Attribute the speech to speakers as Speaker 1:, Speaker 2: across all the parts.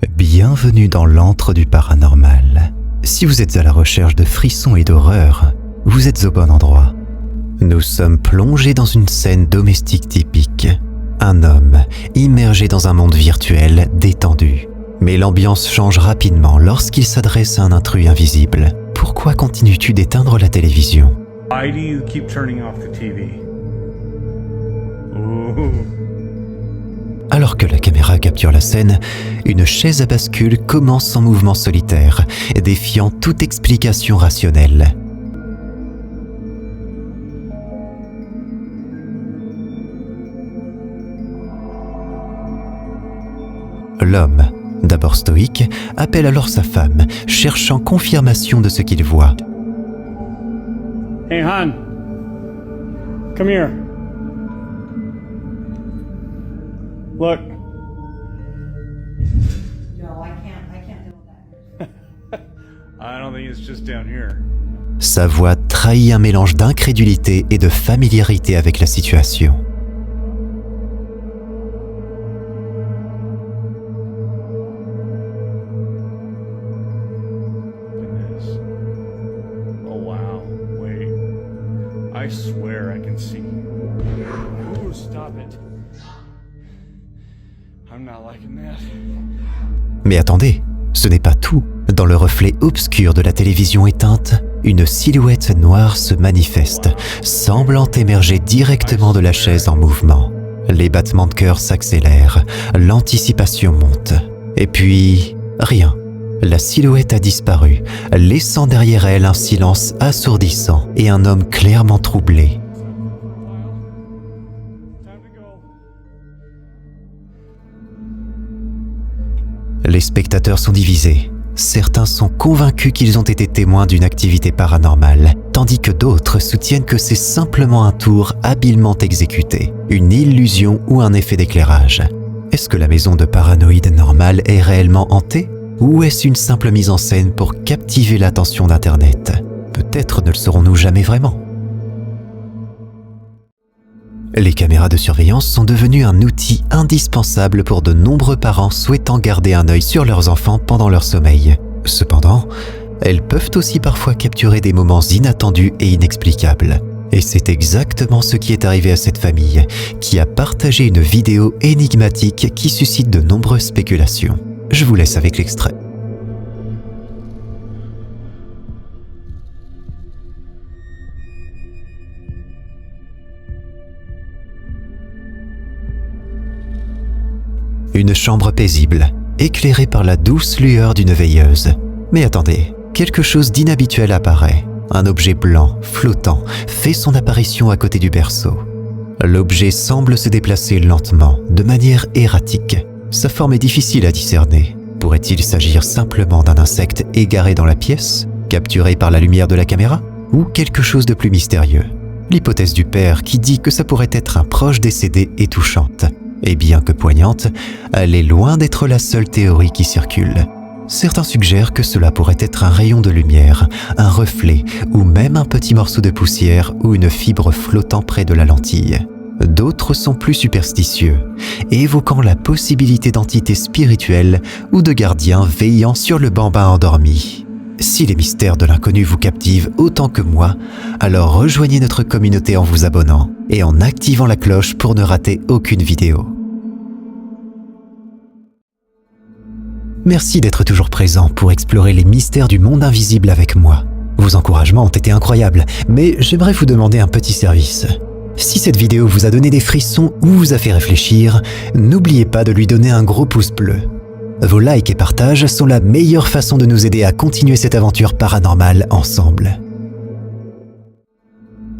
Speaker 1: Bienvenue dans l'antre du paranormal. Si vous êtes à la recherche de frissons et d'horreurs, vous êtes au bon endroit. Nous sommes plongés dans une scène domestique typique. Un homme immergé dans un monde virtuel détendu. Mais l'ambiance change rapidement lorsqu'il s'adresse à un intrus invisible. Pourquoi continues-tu d'éteindre la télévision?
Speaker 2: Why do you keep turning off the TV? Ooh.
Speaker 1: Alors que la caméra capture la scène, une chaise à bascule commence en mouvement solitaire, défiant toute explication rationnelle. L'homme, d'abord stoïque, appelle alors sa femme, cherchant confirmation de ce qu'il voit.
Speaker 2: Hey, hon. Come here. Look.
Speaker 3: No, I can't do that.
Speaker 2: I don't think it's just down here.
Speaker 1: Sa voix trahit un mélange d'incrédulité et de familiarité avec la situation.
Speaker 2: Goodness. Oh wow. Wait. I swear I can see. Ooh, stop it. I'm not liking that.
Speaker 1: Mais attendez, ce n'est pas tout. Dans le reflet obscur de la télévision éteinte, une silhouette noire se manifeste, semblant émerger directement de la chaise en mouvement. Les battements de cœur s'accélèrent, l'anticipation monte. Et puis, rien. La silhouette a disparu, laissant derrière elle un silence assourdissant et un homme clairement troublé.
Speaker 2: Time to go.
Speaker 1: Les spectateurs sont divisés. Certains sont convaincus qu'ils ont été témoins d'une activité paranormale, tandis que d'autres soutiennent que c'est simplement un tour habilement exécuté, une illusion ou un effet d'éclairage. Est-ce que la maison de Paranoïde Normal est réellement hantée? Ou est-ce une simple mise en scène pour captiver l'attention d'Internet? Peut-être ne le saurons-nous jamais vraiment. Les caméras de surveillance sont devenues un outil indispensable pour de nombreux parents souhaitant garder un œil sur leurs enfants pendant leur sommeil. Cependant, elles peuvent aussi parfois capturer des moments inattendus et inexplicables. Et c'est exactement ce qui est arrivé à cette famille, qui a partagé une vidéo énigmatique qui suscite de nombreuses spéculations. Je vous laisse avec l'extrait. Une chambre paisible, éclairée par la douce lueur d'une veilleuse. Mais attendez, quelque chose d'inhabituel apparaît. Un objet blanc, flottant, fait son apparition à côté du berceau. L'objet semble se déplacer lentement, de manière erratique. Sa forme est difficile à discerner. Pourrait-il s'agir simplement d'un insecte égaré dans la pièce, capturé par la lumière de la caméra, ou quelque chose de plus mystérieux? L'hypothèse du père qui dit que ça pourrait être un proche décédé est touchante. Et bien que poignante, elle est loin d'être la seule théorie qui circule. Certains suggèrent que cela pourrait être un rayon de lumière, un reflet ou même un petit morceau de poussière ou une fibre flottant près de la lentille. D'autres sont plus superstitieux, évoquant la possibilité d'entités spirituelles ou de gardiens veillant sur le bambin endormi. Si les mystères de l'inconnu vous captivent autant que moi, alors rejoignez notre communauté en vous abonnant et en activant la cloche pour ne rater aucune vidéo. Merci d'être toujours présent pour explorer les mystères du monde invisible avec moi. Vos encouragements ont été incroyables, mais j'aimerais vous demander un petit service. Si cette vidéo vous a donné des frissons ou vous a fait réfléchir, n'oubliez pas de lui donner un gros pouce bleu. Vos likes et partages sont la meilleure façon de nous aider à continuer cette aventure paranormale ensemble.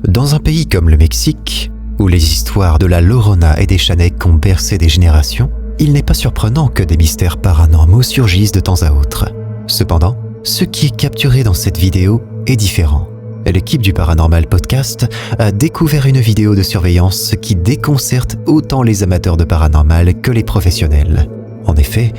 Speaker 1: Dans un pays comme le Mexique, où les histoires de la Llorona et des Chaneques ont bercé des générations, il n'est pas surprenant que des mystères paranormaux surgissent de temps à autre. Cependant, ce qui est capturé dans cette vidéo est différent. L'équipe du Paranormal Podcast a découvert une vidéo de surveillance qui déconcerte autant les amateurs de paranormal que les professionnels. En effet,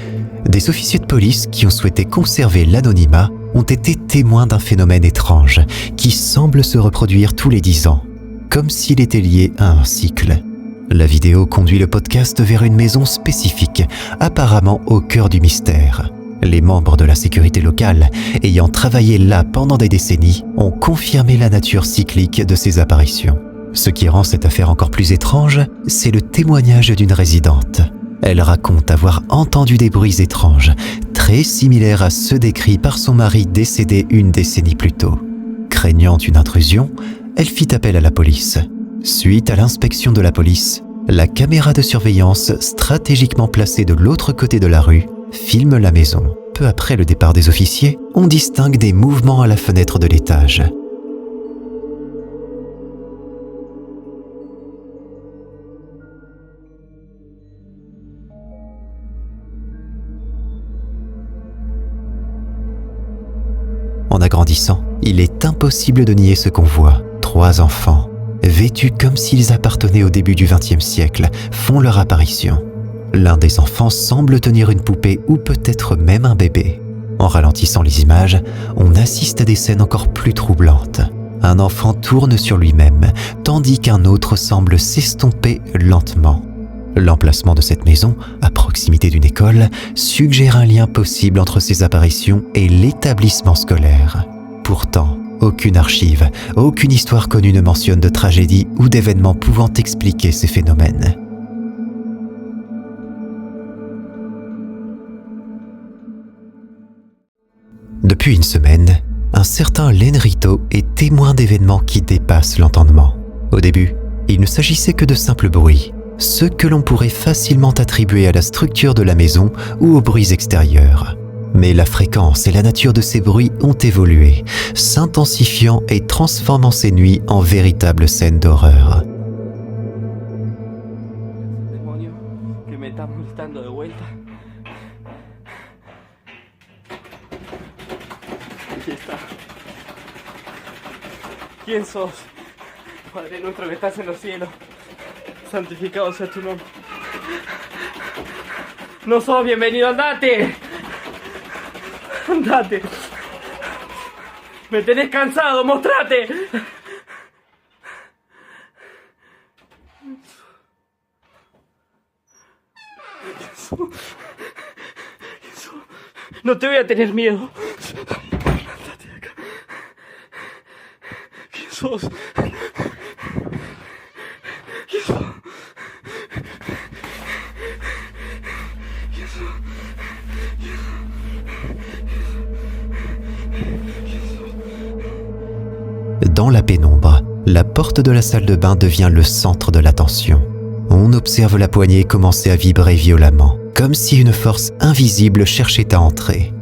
Speaker 1: des officiers de police qui ont souhaité conserver l'anonymat ont été témoins d'un phénomène étrange qui semble se reproduire tous les 10 ans, comme s'il était lié à un cycle. La vidéo conduit le podcast vers une maison spécifique, apparemment au cœur du mystère. Les membres de la sécurité locale, ayant travaillé là pendant des décennies, ont confirmé la nature cyclique de ces apparitions. Ce qui rend cette affaire encore plus étrange, c'est le témoignage d'une résidente. Elle raconte avoir entendu des bruits étranges, très similaires à ceux décrits par son mari décédé une décennie plus tôt. Craignant une intrusion, elle fit appel à la police. Suite à l'inspection de la police, la caméra de surveillance stratégiquement placée de l'autre côté de la rue filme la maison. Peu après le départ des officiers, on distingue des mouvements à la fenêtre de l'étage. En agrandissant, il est impossible de nier ce qu'on voit. 3 enfants, vêtus comme s'ils appartenaient au début du XXe siècle, font leur apparition. L'un des enfants semble tenir une poupée ou peut-être même un bébé. En ralentissant les images, on assiste à des scènes encore plus troublantes. Un enfant tourne sur lui-même, tandis qu'un autre semble s'estomper lentement. L'emplacement de cette maison, à proximité d'une école, suggère un lien possible entre ces apparitions et l'établissement scolaire. Pourtant, aucune archive, aucune histoire connue ne mentionne de tragédie ou d'événements pouvant expliquer ces phénomènes. Depuis une semaine, un certain Len Rito est témoin d'événements qui dépassent l'entendement. Au début, il ne s'agissait que de simples bruits, ceux que l'on pourrait facilement attribuer à la structure de la maison ou aux bruits extérieurs. Mais la fréquence et la nature de ces bruits ont évolué, s'intensifiant et transformant ces nuits en véritables scènes d'horreur.
Speaker 4: Demonio, que me estás multando de vuelta. Aquí está. ¿Quién sos? Padre nuestro que estás en los cielos, santificado sea tu nombre. No sos bienvenido, andate. Andate. Me tenés cansado, mostrate. No te voy a tener miedo. Andate de acá. ¿Quién sos? ¿Quién sos? ¿Quién sos?
Speaker 1: Dans la pénombre, la porte de la salle de bain devient le centre de l'attention. On observe la poignée commencer à vibrer violemment, comme si une force invisible cherchait à entrer.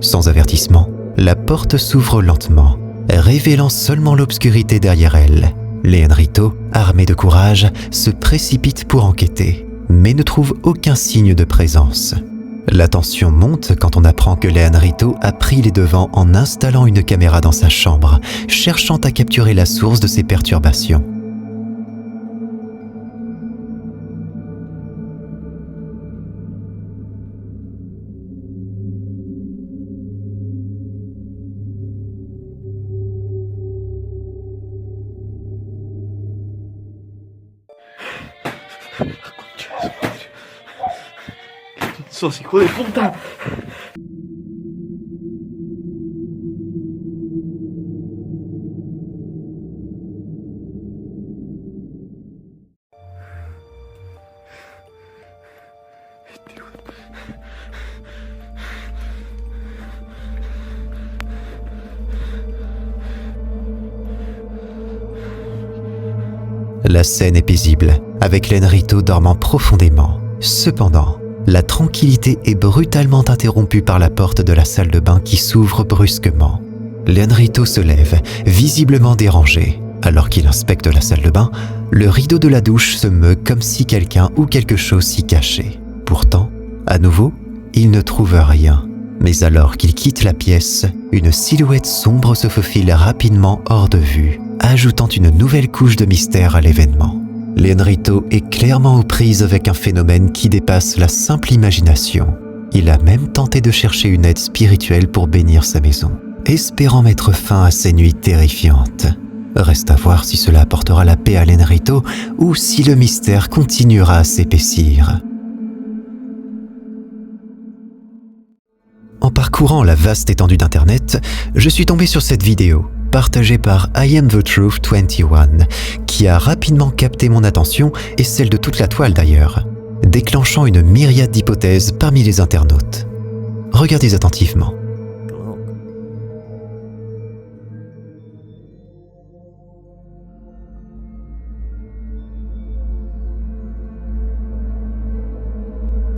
Speaker 1: Sans avertissement, la porte s'ouvre lentement, révélant seulement l'obscurité derrière elle. Len Rito, armé de courage, se précipite pour enquêter, mais ne trouve aucun signe de présence. La tension monte quand on apprend que Len Rito a pris les devants en installant une caméra dans sa chambre, cherchant à capturer la source de ses perturbations.
Speaker 4: ¡Sos hijo de puta!
Speaker 1: La scène est paisible, avec Len Rito dormant profondément. Cependant, la tranquillité est brutalement interrompue par la porte de la salle de bain qui s'ouvre brusquement. Len Rito se lève, visiblement dérangé. Alors qu'il inspecte la salle de bain, le rideau de la douche se meut comme si quelqu'un ou quelque chose s'y cachait. Pourtant, à nouveau, il ne trouve rien. Mais alors qu'il quitte la pièce, une silhouette sombre se faufile rapidement hors de vue, ajoutant une nouvelle couche de mystère à l'événement. Len Rito est clairement aux prises avec un phénomène qui dépasse la simple imagination. Il a même tenté de chercher une aide spirituelle pour bénir sa maison, espérant mettre fin à ces nuits terrifiantes. Reste à voir si cela apportera la paix à l'Enrito ou si le mystère continuera à s'épaissir. En parcourant la vaste étendue d'Internet, je suis tombé sur cette vidéo, partagée par I Am The Truth 21, qui a rapidement capté mon attention et celle de toute la toile d'ailleurs, déclenchant une myriade d'hypothèses parmi les internautes. Regardez attentivement.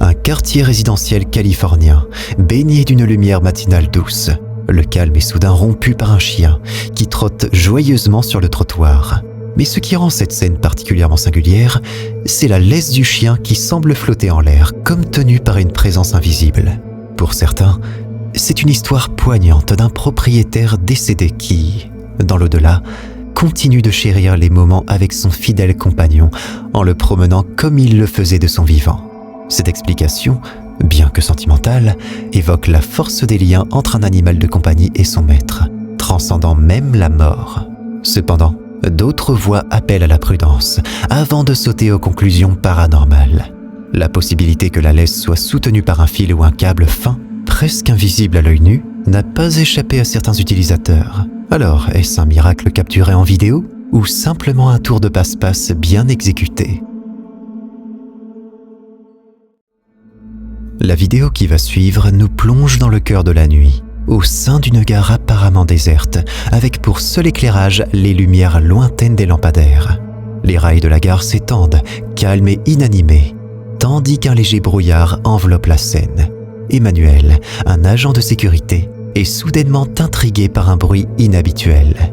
Speaker 1: Un quartier résidentiel californien, baigné d'une lumière matinale douce. Le calme est soudain rompu par un chien qui trotte joyeusement sur le trottoir. Mais ce qui rend cette scène particulièrement singulière, c'est la laisse du chien qui semble flotter en l'air, comme tenue par une présence invisible. Pour certains, c'est une histoire poignante d'un propriétaire décédé qui, dans l'au-delà, continue de chérir les moments avec son fidèle compagnon en le promenant comme il le faisait de son vivant. Cette explication, bien que sentimentale, évoque la force des liens entre un animal de compagnie et son maître, transcendant même la mort. Cependant, d'autres voix appellent à la prudence avant de sauter aux conclusions paranormales. La possibilité que la laisse soit soutenue par un fil ou un câble fin, presque invisible à l'œil nu, n'a pas échappé à certains utilisateurs. Alors, est-ce un miracle capturé en vidéo ou simplement un tour de passe-passe bien exécuté ? La vidéo qui va suivre nous plonge dans le cœur de la nuit, au sein d'une gare apparemment déserte, avec pour seul éclairage les lumières lointaines des lampadaires. Les rails de la gare s'étendent, calmes et inanimés, tandis qu'un léger brouillard enveloppe la scène. Emmanuel, un agent de sécurité, est soudainement intrigué par un bruit inhabituel.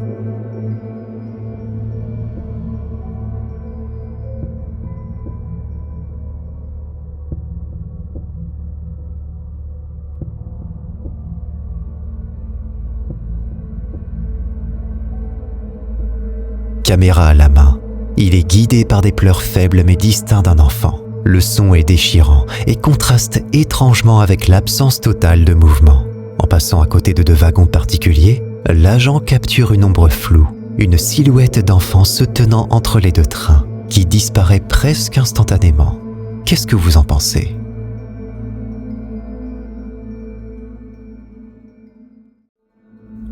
Speaker 1: Caméra à la main, il est guidé par des pleurs faibles mais distincts d'un enfant. Le son est déchirant et contraste étrangement avec l'absence totale de mouvement. En passant à côté de deux wagons particuliers, l'agent capture une ombre floue, une silhouette d'enfant se tenant entre les deux trains, qui disparaît presque instantanément. Qu'est-ce que vous en pensez ?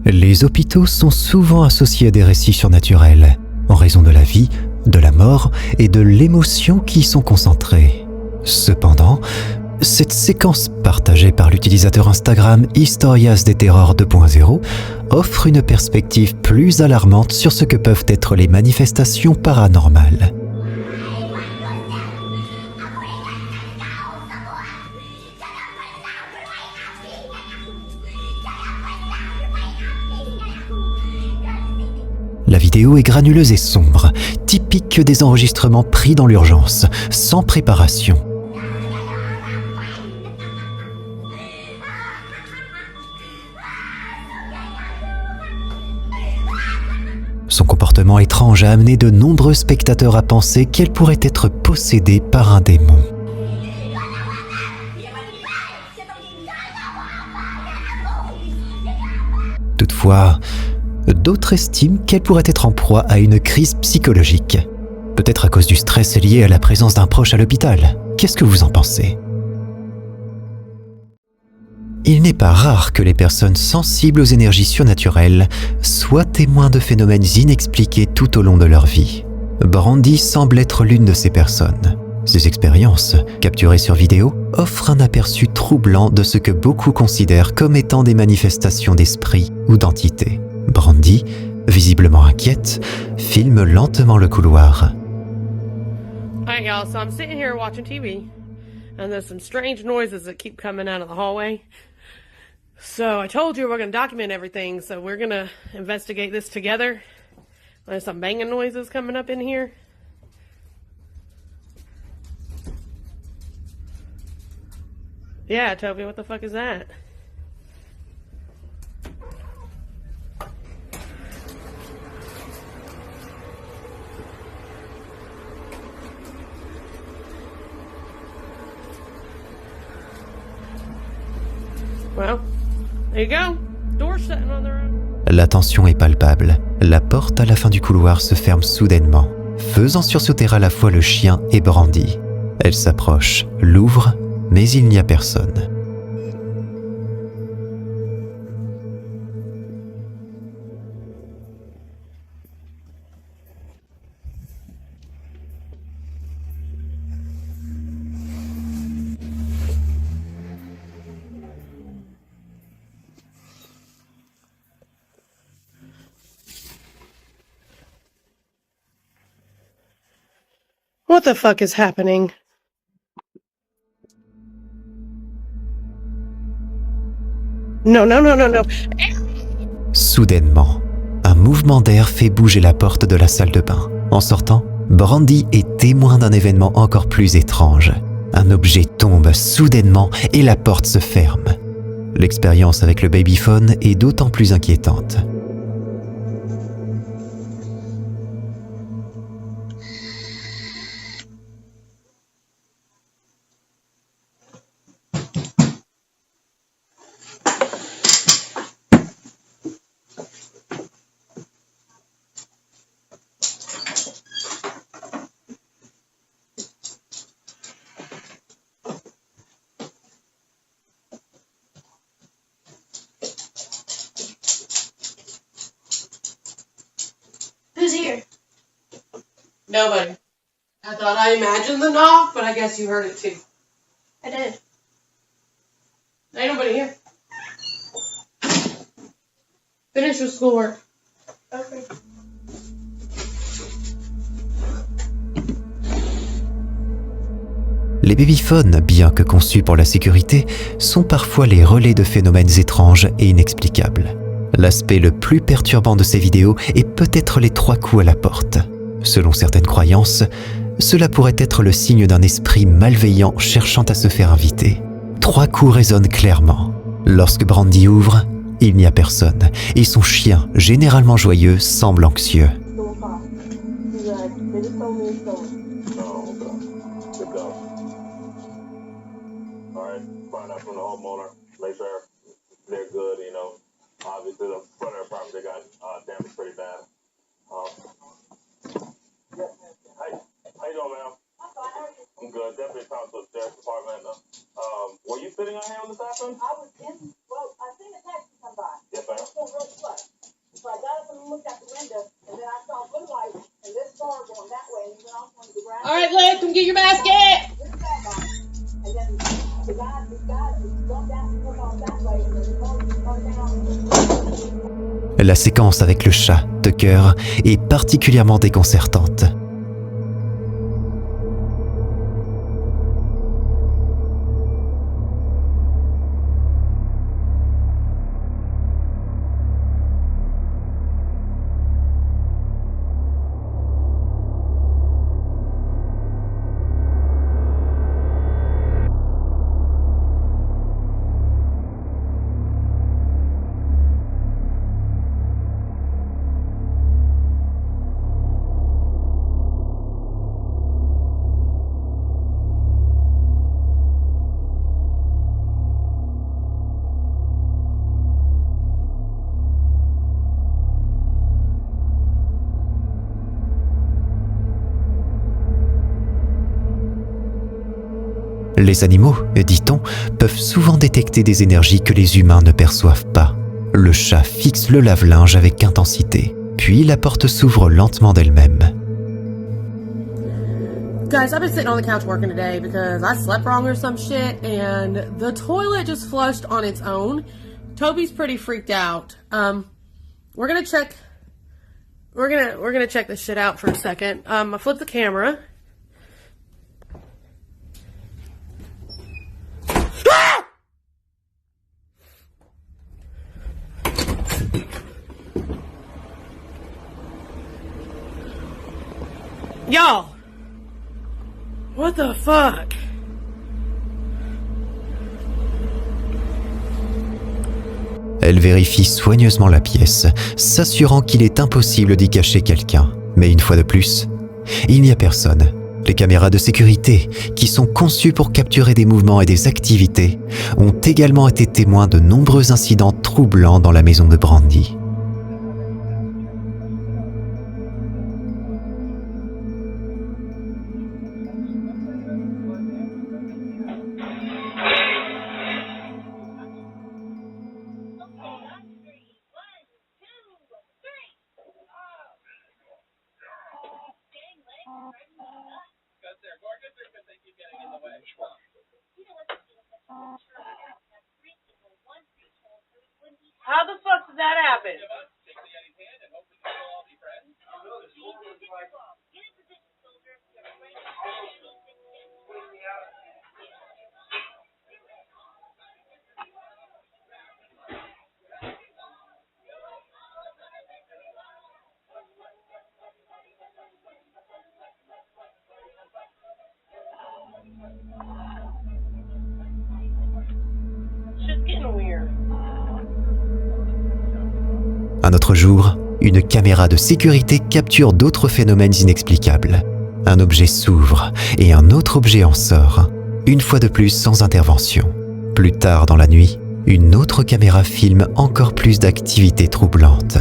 Speaker 1: Les hôpitaux sont souvent associés à des récits surnaturels, en raison de la vie, de la mort et de l'émotion qui y sont concentrées. Cependant, cette séquence partagée par l'utilisateur Instagram Historias des Terrors 2.0 offre une perspective plus alarmante sur ce que peuvent être les manifestations paranormales. La vidéo est granuleuse et sombre, typique des enregistrements pris dans l'urgence, sans préparation. Son comportement étrange a amené de nombreux spectateurs à penser qu'elle pourrait être possédée par un démon. Toutefois, d'autres estiment qu'elle pourrait être en proie à une crise psychologique. Peut-être à cause du stress lié à la présence d'un proche à l'hôpital. Qu'est-ce que vous en pensez ? Il n'est pas rare que les personnes sensibles aux énergies surnaturelles soient témoins de phénomènes inexpliqués tout au long de leur vie. Brandy semble être l'une de ces personnes. Ces expériences, capturées sur vidéo, offrent un aperçu troublant de ce que beaucoup considèrent comme étant des manifestations d'esprit ou d'entités. Brandy, visiblement inquiète, filme lentement le couloir.
Speaker 5: Alright y'all, so I'm sitting here watching TV and there's some strange noises that keep coming out of the hallway. So I told you we're going to document everything, so we're going to investigate this together. There's some banging noises coming up in here. Yeah, Toby, what the fuck is that? Well, there you go. Door's shutting on their own.
Speaker 1: La tension est palpable. La porte à la fin du couloir se ferme soudainement, faisant sursauter à la fois le chien et Brandy. Elle s'approche, l'ouvre, mais il n'y a personne.
Speaker 5: What the fuck is happening? No.
Speaker 1: Soudainement, un mouvement d'air fait bouger la porte de la salle de bain. En sortant, Brandy est témoin d'un événement encore plus étrange. Un objet tombe soudainement et la porte se ferme. L'expérience avec le babyphone est d'autant plus inquiétante.
Speaker 3: Who's here?
Speaker 5: Nobody. I thought I imagined the knock, but I guess you heard it too.
Speaker 3: I did.
Speaker 5: Ain't nobody here. Finish your schoolwork.
Speaker 3: Okay.
Speaker 1: Les babyphones, bien que conçus pour la sécurité, sont parfois les relais de phénomènes étranges et inexplicables. L'aspect le plus perturbant de ces vidéos est peut-être les 3 coups à la porte. Selon certaines croyances, cela pourrait être le signe d'un esprit malveillant cherchant à se faire inviter. 3 coups résonnent clairement. Lorsque Brandy ouvre, il n'y a personne, et son chien, généralement joyeux, semble anxieux.
Speaker 6: Obviously, the front of the property got damaged pretty bad. How you doing, ma'am? I'm good. Definitely talk to the sheriff's department. Were you sitting out here when this happened?
Speaker 7: I was in, well, I seen a taxi come by.
Speaker 6: Yes, ma'am.
Speaker 7: It was real close. So I got up and looked out the window, and then I saw blue light and this car going that way, and he went off onto the ground.
Speaker 5: All right, Lev, come get your basket.
Speaker 7: This bag on it. And then the guy jumped out and took off that way, and then the car just turned down.
Speaker 1: La séquence avec le chat, Tucker, est particulièrement déconcertante. Les animaux, dit-on, peuvent souvent détecter des énergies que les humains ne perçoivent pas. Le chat fixe le lave-linge avec intensité, puis la porte s'ouvre lentement d'elle-même.
Speaker 5: Guys, I've been sitting on the couch working today because I slept wrong or some shit, and the toilet just flushed on its own. Toby's pretty freaked out. We're gonna check this shit out for a second. I flipped the camera. Ah! Y'all, what the fuck?
Speaker 1: Elle vérifie soigneusement la pièce, s'assurant qu'il est impossible d'y cacher quelqu'un. Mais une fois de plus, il n'y a personne. Les caméras de sécurité, qui sont conçues pour capturer des mouvements et des activités, ont également été témoins de nombreux incidents troublants dans la maison de Brandy.
Speaker 5: How the fuck did that happen? Shit's getting weird.
Speaker 1: Un autre jour, une caméra de sécurité capture d'autres phénomènes inexplicables. Un objet s'ouvre et un autre objet en sort, une fois de plus sans intervention. Plus tard dans la nuit, une autre caméra filme encore plus d'activités troublantes.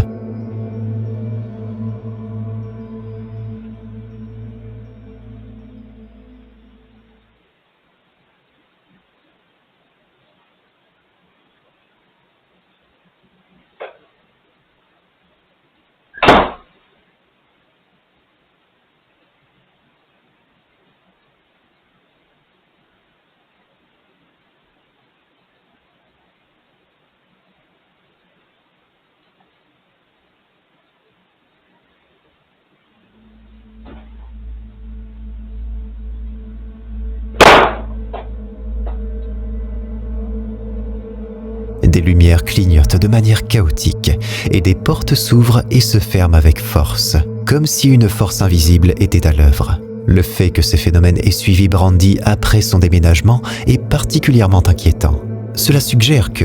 Speaker 1: Des lumières clignotent de manière chaotique et des portes s'ouvrent et se ferment avec force, comme si une force invisible était à l'œuvre. Le fait que ces phénomènes aient suivi Brandy après son déménagement est particulièrement inquiétant. Cela suggère que,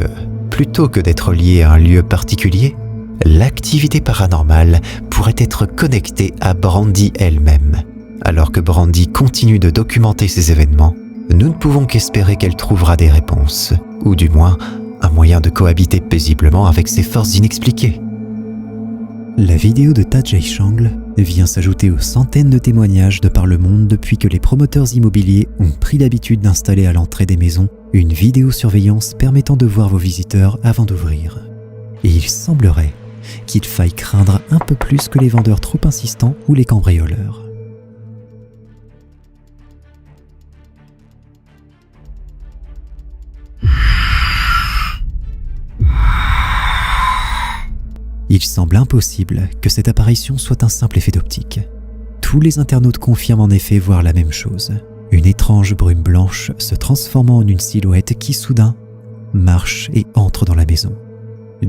Speaker 1: plutôt que d'être lié à un lieu particulier, l'activité paranormale pourrait être connectée à Brandy elle-même. Alors que Brandy continue de documenter ces événements, nous ne pouvons qu'espérer qu'elle trouvera des réponses, ou du moins un moyen de cohabiter paisiblement avec ces forces inexpliquées. La vidéo de Tajay Chang vient s'ajouter aux centaines de témoignages de par le monde depuis que les promoteurs immobiliers ont pris l'habitude d'installer à l'entrée des maisons une vidéosurveillance permettant de voir vos visiteurs avant d'ouvrir. Et il semblerait qu'il faille craindre un peu plus que les vendeurs trop insistants ou les cambrioleurs. Il semble impossible que cette apparition soit un simple effet d'optique. Tous les internautes confirment en effet voir la même chose. Une étrange brume blanche se transformant en une silhouette qui soudain marche et entre dans la maison.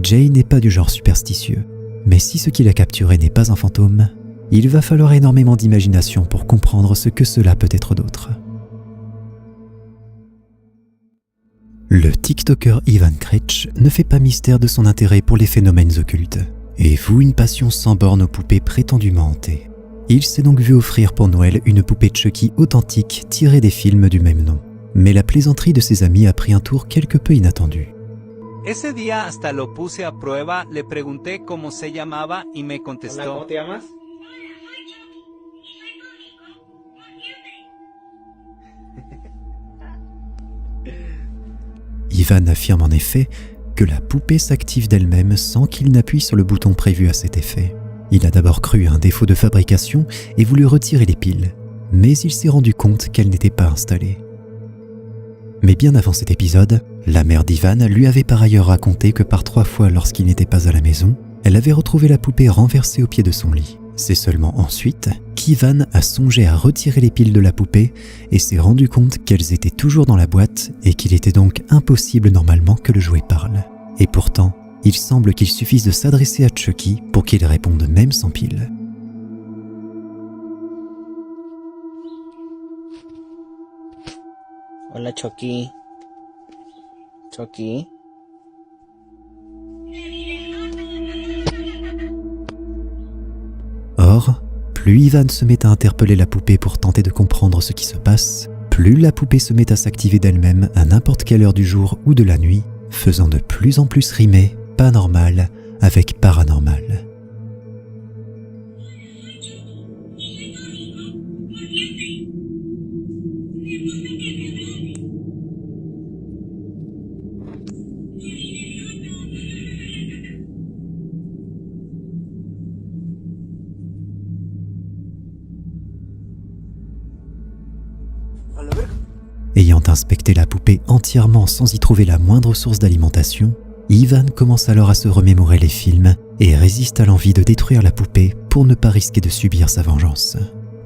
Speaker 1: Jay n'est pas du genre superstitieux, mais si ce qu'il a capturé n'est pas un fantôme, il va falloir énormément d'imagination pour comprendre ce que cela peut être d'autre. Le TikToker Ivan Kretsch ne fait pas mystère de son intérêt pour les phénomènes occultes et voue une passion sans borne aux poupées prétendument hantées. Il s'est donc vu offrir pour Noël une poupée Chucky authentique tirée des films du même nom. Mais la plaisanterie de ses amis a pris un tour quelque peu inattendu.
Speaker 8: Ese día hasta lo puse a prueba, le pregunté cómo se llamaba y me contestó.
Speaker 4: Hola, ¿cómo te llamas?
Speaker 1: Ivan affirme en effet que la poupée s'active d'elle-même sans qu'il n'appuie sur le bouton prévu à cet effet. Il a d'abord cru à un défaut de fabrication et voulu retirer les piles, mais il s'est rendu compte qu'elles n'étaient pas installées. Mais bien avant cet épisode, la mère d'Ivan lui avait par ailleurs raconté que par 3 fois lorsqu'il n'était pas à la maison, elle avait retrouvé la poupée renversée au pied de son lit. C'est seulement ensuite qu'Ivan a songé à retirer les piles de la poupée et s'est rendu compte qu'elles étaient toujours dans la boîte et qu'il était donc impossible normalement que le jouet parle. Et pourtant, il semble qu'il suffise de s'adresser à Chucky pour qu'il réponde même sans pile.
Speaker 9: Hola, Chucky. Chucky.
Speaker 1: Or, plus Ivan se met à interpeller la poupée pour tenter de comprendre ce qui se passe, plus la poupée se met à s'activer d'elle-même à n'importe quelle heure du jour ou de la nuit, faisant de plus en plus rimer pas normal avec paranormal. Ayant inspecté la poupée entièrement sans y trouver la moindre source d'alimentation, Ivan commence alors à se remémorer les films et résiste à l'envie de détruire la poupée pour ne pas risquer de subir sa vengeance.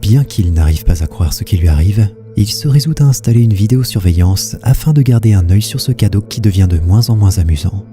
Speaker 1: Bien qu'il n'arrive pas à croire ce qui lui arrive, il se résout à installer une vidéosurveillance afin de garder un œil sur ce cadeau qui devient de moins en moins amusant.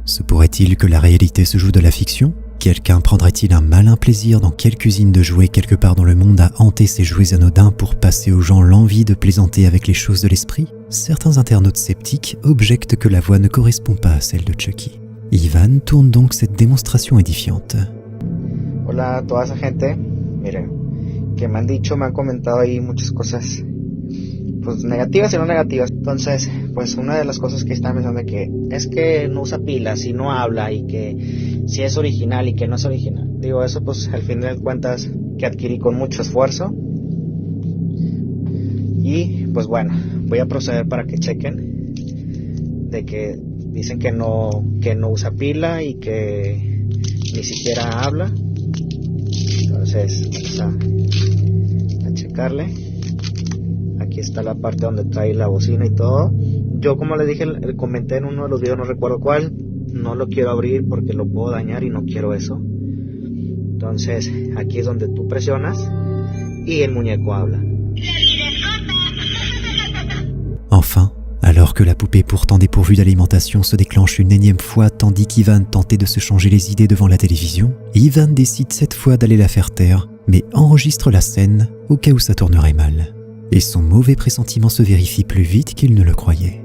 Speaker 1: Se pourrait-il que la réalité se joue de la fiction ? Quelqu'un prendrait-il un malin plaisir dans quelques usines de jouets quelque part dans le monde à hanter ces jouets anodins pour passer aux gens l'envie de plaisanter avec les choses de l'esprit ? Certains internautes sceptiques objectent que la voix ne correspond pas à celle de Chucky. Ivan tourne donc cette démonstration édifiante.
Speaker 9: Hola a toda esa gente, miren, que me han comentado ahí muchas cosas, pues negativas y no negativas. Entonces, pues una de las cosas que están pensando es que no usa pilas y no habla y que si es original y que no es original. Digo, eso pues al fin de cuentas que adquirí con mucho esfuerzo. Y pues bueno, voy a proceder para que chequen de que dicen que no usa pila y que ni siquiera habla. Entonces vamos a checarle. Aquí está la parte donde trae la bocina y todo. Yo, como les dije, comenté en uno de los videos, no recuerdo cuál, no lo quiero abrir porque lo puedo dañar y no quiero eso. Entonces aquí es donde tú presionas y el muñeco habla.
Speaker 1: Enfin, alors que la poupée pourtant dépourvue d'alimentation se déclenche une énième fois tandis qu'Ivan tentait de se changer les idées devant la télévision, Ivan décide cette fois d'aller la faire taire, mais enregistre la scène au cas où ça tournerait mal. Et son mauvais pressentiment se vérifie plus vite qu'il ne le croyait.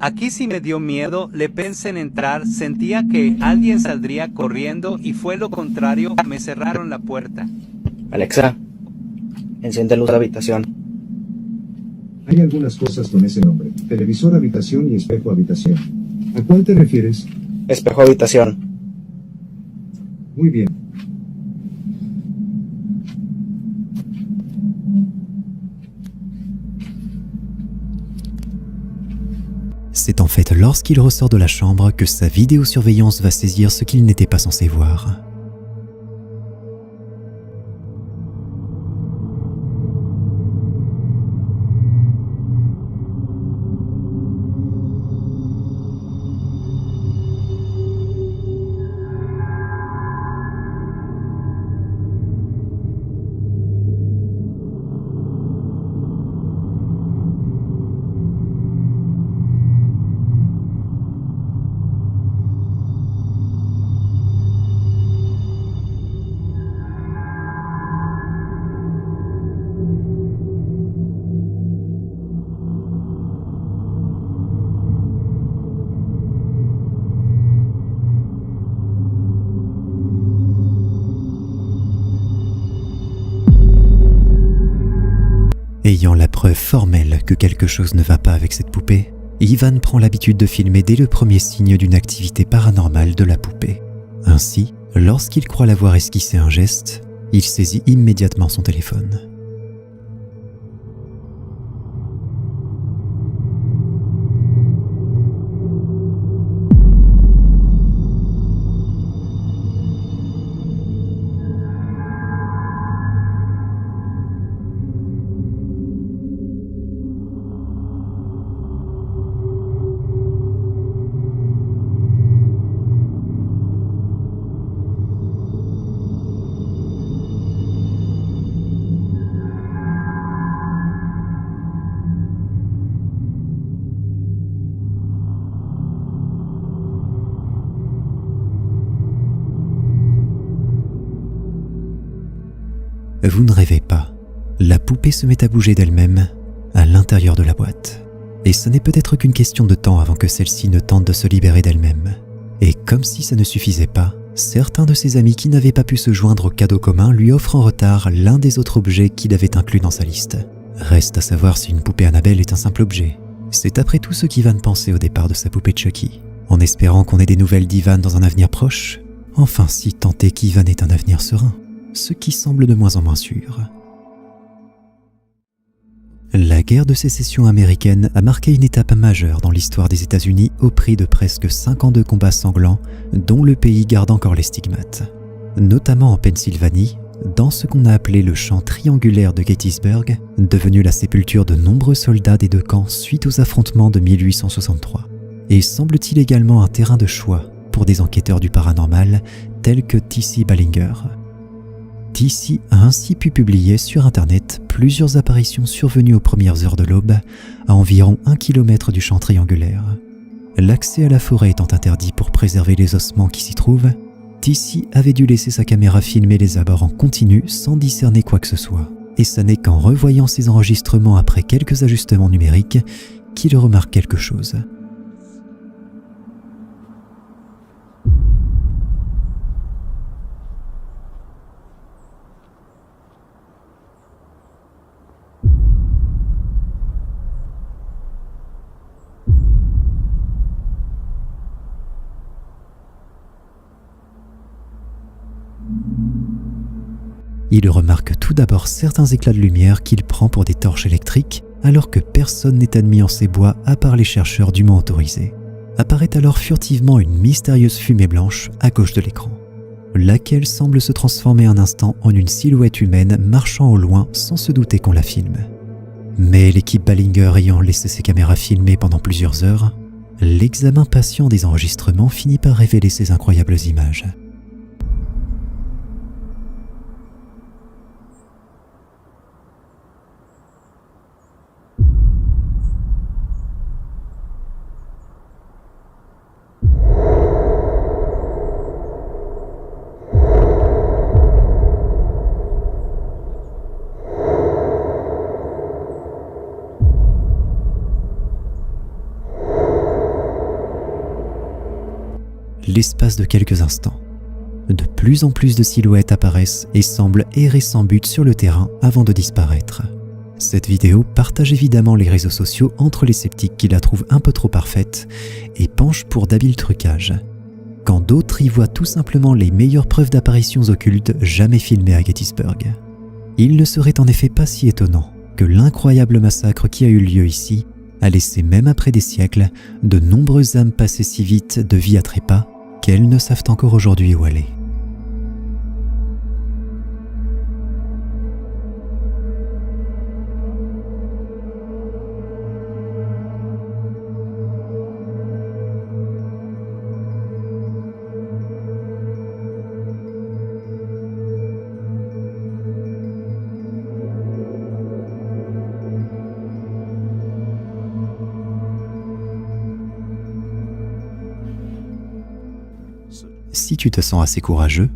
Speaker 8: Aquí sí me dio miedo, le pensé en entrar, sentía que alguien saldría corriendo y fue lo contrario, me cerraron la puerta.
Speaker 9: Alexa, enciende luz de habitación.
Speaker 10: Hay algunas cosas con ese nombre: televisor habitación y espejo habitación. ¿A cuál te refieres?
Speaker 9: Espejo habitación.
Speaker 10: Muy bien.
Speaker 1: C'est en fait lorsqu'il ressort de la chambre que sa vidéosurveillance va saisir ce qu'il n'était pas censé voir. Ayant la preuve formelle que quelque chose ne va pas avec cette poupée, Ivan prend l'habitude de filmer dès le premier signe d'une activité paranormale de la poupée. Ainsi, lorsqu'il croit l'avoir esquissé un geste, il saisit immédiatement son téléphone. Vous ne rêvez pas. La poupée se met à bouger d'elle-même à l'intérieur de la boîte. Et ce n'est peut-être qu'une question de temps avant que celle-ci ne tente de se libérer d'elle-même. Et comme si ça ne suffisait pas, certains de ses amis qui n'avaient pas pu se joindre au cadeau commun lui offrent en retard l'un des autres objets qu'il avait inclus dans sa liste. Reste à savoir si une poupée Annabelle est un simple objet. C'est après tout ce qu'Ivan pensait au départ de sa poupée Chucky, en espérant qu'on ait des nouvelles d'Ivan dans un avenir proche. Enfin, si tant est qu'Ivan ait un avenir serein, ce qui semble de moins en moins sûr. La guerre de sécession américaine a marqué une étape majeure dans l'histoire des États-Unis au prix de presque 5 ans de combats sanglants dont le pays garde encore les stigmates. Notamment en Pennsylvanie, dans ce qu'on a appelé le champ triangulaire de Gettysburg, devenu la sépulture de nombreux soldats des deux camps suite aux affrontements de 1863, et semble-t-il également un terrain de choix pour des enquêteurs du paranormal tels que T.C. Ballinger. T.C. a ainsi pu publier sur Internet plusieurs apparitions survenues aux premières heures de l'aube, à environ 1 km du champ triangulaire. L'accès à la forêt étant interdit pour préserver les ossements qui s'y trouvent, T.C. avait dû laisser sa caméra filmer les abords en continu sans discerner quoi que ce soit. Et ce n'est qu'en revoyant ses enregistrements après quelques ajustements numériques qu'il remarque quelque chose. Il remarque tout d'abord certains éclats de lumière qu'il prend pour des torches électriques, alors que personne n'est admis en ces bois à part les chercheurs dûment autorisés. Apparaît alors furtivement une mystérieuse fumée blanche à gauche de l'écran, laquelle semble se transformer un instant en une silhouette humaine marchant au loin sans se douter qu'on la filme. Mais l'équipe Ballinger ayant laissé ses caméras filmer pendant plusieurs heures, l'examen patient des enregistrements finit par révéler ces incroyables images. L'espace de quelques instants, de plus en plus de silhouettes apparaissent et semblent errer sans but sur le terrain avant de disparaître. Cette vidéo partage évidemment les réseaux sociaux entre les sceptiques qui la trouvent un peu trop parfaite et penchent pour d'habiles trucages, quand d'autres y voient tout simplement les meilleures preuves d'apparitions occultes jamais filmées à Gettysburg. Il ne serait en effet pas si étonnant que l'incroyable massacre qui a eu lieu ici a laissé, même après des siècles, de nombreuses âmes passées si vite de vie à trépas qu'elles ne savent encore aujourd'hui où aller. Si tu te sens assez courageux,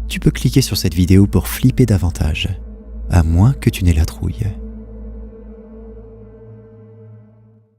Speaker 1: tu peux cliquer sur cette vidéo pour flipper davantage, à moins que tu n'aies la trouille.